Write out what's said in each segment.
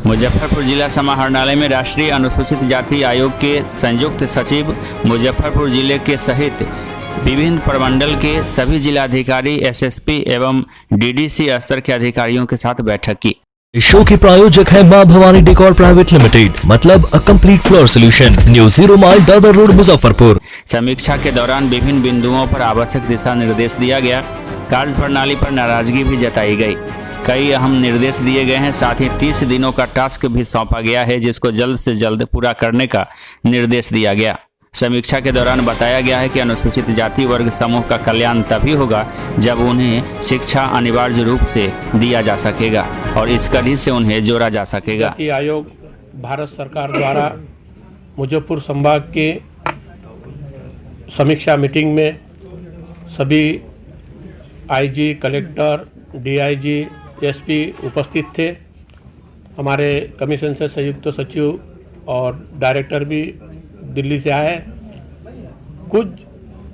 मुजफ्फरपुर जिला समाहरणालय में राष्ट्रीय अनुसूचित जाति आयोग के संयुक्त सचिव मुजफ्फरपुर जिले के सहित विभिन्न प्रमंडल के सभी जिलाधिकारी, एसएसपी एवं डीडीसी स्तर के अधिकारियों के साथ बैठक की। इस शो के प्रायोजक है मां भवानी डेकोर प्राइवेट लिमिटेड, मतलब a complete floor solution, new 0 mile Dadar road Muzaffarpur. समीक्षा के दौरान विभिन्न बिंदुओं पर आवश्यक दिशा निर्देश दिया गया। कार्य प्रणाली पर नाराजगी भी जताई गई। कई अहम निर्देश दिए गए हैं। साथ ही 30 दिनों का टास्क भी सौंपा गया है, जिसको जल्द से जल्द पूरा करने का निर्देश दिया गया। समीक्षा के दौरान बताया गया है कि अनुसूचित जाति वर्ग समूह का कल्याण तभी होगा जब उन्हें शिक्षा अनिवार्य रूप से दिया जा सकेगा और इस कड़ी से उन्हें जोड़ा जा सकेगा। जाति आयोग भारत सरकार द्वारा मुजफ्फरपुर संभाग के समीक्षा मीटिंग में सभी आईजी, कलेक्टर, डीआईजी, एसपी उपस्थित थे। हमारे कमीशन से संयुक्त सचिव और डायरेक्टर भी दिल्ली से आए। कुछ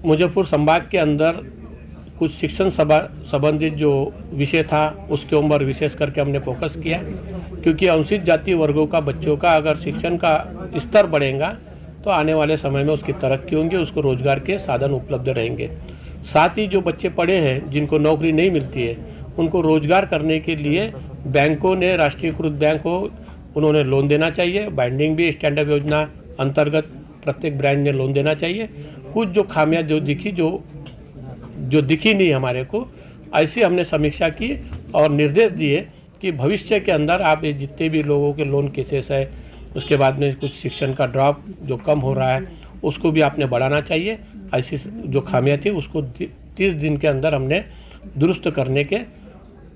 मुजफ्फरपुर संभाग के अंदर कुछ शिक्षण संबंधित जो विषय था उसके ऊपर विशेष करके हमने फोकस किया, क्योंकि अनुसूचित जाति वर्गों का बच्चों का अगर शिक्षण का स्तर बढ़ेगा तो आने वाले समय में उसकी तरक्की होंगी, उसको रोजगार के साधन उपलब्ध रहेंगे। साथ ही जो बच्चे पढ़े हैं जिनको नौकरी नहीं मिलती है उनको रोजगार करने के लिए बैंकों ने, राष्ट्रीयकृत बैंक हो, उन्होंने लोन देना चाहिए। बाइंडिंग भी स्टैंड अप योजना अंतर्गत प्रत्येक ब्रांच ने लोन देना चाहिए। कुछ जो खामियां जो दिखी नहीं हमारे को, ऐसी हमने समीक्षा की और निर्देश दिए कि भविष्य के अंदर आप ये जितने भी लोगों के लोन केसेस है, उसके बाद में कुछ शिक्षण का ड्रॉप जो कम हो रहा है उसको भी आपने बढ़ाना चाहिए। ऐसी जो खामियां थी उसको 30 दिन के अंदर हमने दुरुस्त करने के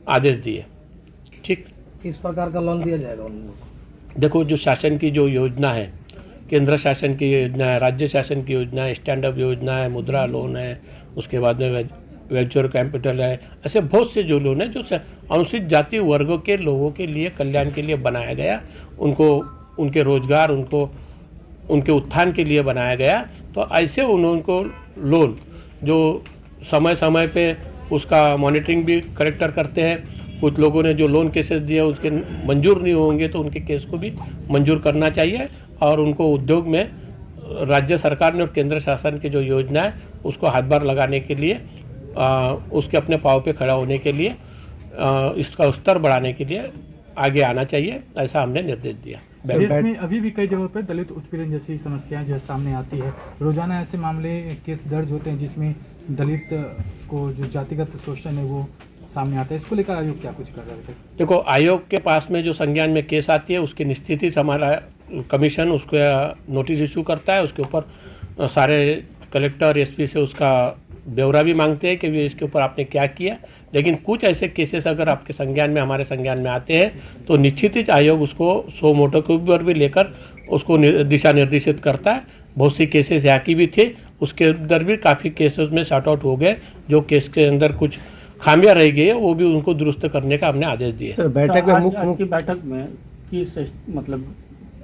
आदेश दिए। ठीक, किस प्रकार का लोन दिया जाएगा उन लोगों को? देखो, जो शासन की जो योजना है, केंद्र शासन की योजना है, राज्य शासन की योजना है, स्टैंड अप योजना है, मुद्रा लोन है, उसके बाद में वेंचर कैपिटल है, ऐसे बहुत से जो लोन है जो अनुसूचित जाति वर्गों के लोगों के लिए कल्याण के लिए बनाया गया, उनको उनके रोजगार, उनके उत्थान के लिए बनाया गया। तो ऐसे उनको लोन जो समय समय पे उसका मॉनिटरिंग भी कलेक्टर करते हैं। कुछ लोगों ने जो लोन केसेस दिए उसके मंजूर नहीं होंगे तो उनके केस को भी मंजूर करना चाहिए और उनको उद्योग में राज्य सरकार ने और केंद्र शासन की जो योजना है उसको हाथभार लगाने के लिए, उसके अपने पाँव पे खड़ा होने के लिए, इसका स्तर बढ़ाने के लिए आगे आना चाहिए, ऐसा हमने निर्देश दिया। देश में अभी भी कई जगहों पर दलित उत्पीड़न जैसी समस्याएं जो सामने आती है, रोजाना ऐसे मामले केस दर्ज होते हैं जिसमें दलित को जो जातिगत शोषण है वो सामने आता है। इसको लेकर आयोग क्या कुछ कर रहे थे? देखो, आयोग के पास में जो संज्ञान में केस आती है उसकी निश्चित हमारा कमीशन उसको नोटिस इशू करता है। उसके ऊपर सारे कलेक्टर, एसपी से उसका ब्यौरा भी मांगते हैं कि इसके ऊपर आपने क्या किया। लेकिन कुछ ऐसे केसेस अगर आपके संज्ञान में, हमारे संज्ञान में आते हैं तो निश्चित ही आयोग उसको सो मोटो के ऊपर भी लेकर उसको दिशा निर्देशित करता है। बहुत सी केसेस यहाँ की भी थे, उसके अंदर भी काफ़ी केसेस में शॉर्ट आउट हो गए। जो केस के अंदर कुछ खामियां रह गई है वो भी उनको दुरुस्त करने का हमने आदेश दिया। सर, बैठक में मुख्य बैठक में किस मतलब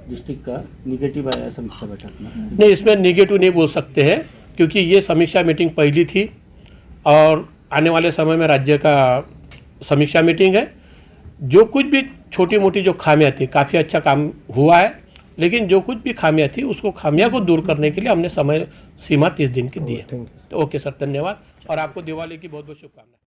डिस्ट्रिक्ट का निगेटिव आया समीक्षा बैठक में? नहीं, इसमें निगेटिव नहीं बोल सकते हैं क्योंकि ये समीक्षा मीटिंग पहली थी और आने वाले समय में राज्य का समीक्षा मीटिंग है। जो कुछ भी छोटी मोटी जो खामियां थी, काफ़ी अच्छा काम हुआ है, लेकिन जो कुछ भी खामियां थी उसको खामियां को दूर करने के लिए हमने समय सीमा 30 दिन की दी है। तो ओके सर, धन्यवाद और आपको दिवाली की बहुत बहुत शुभकामनाएं।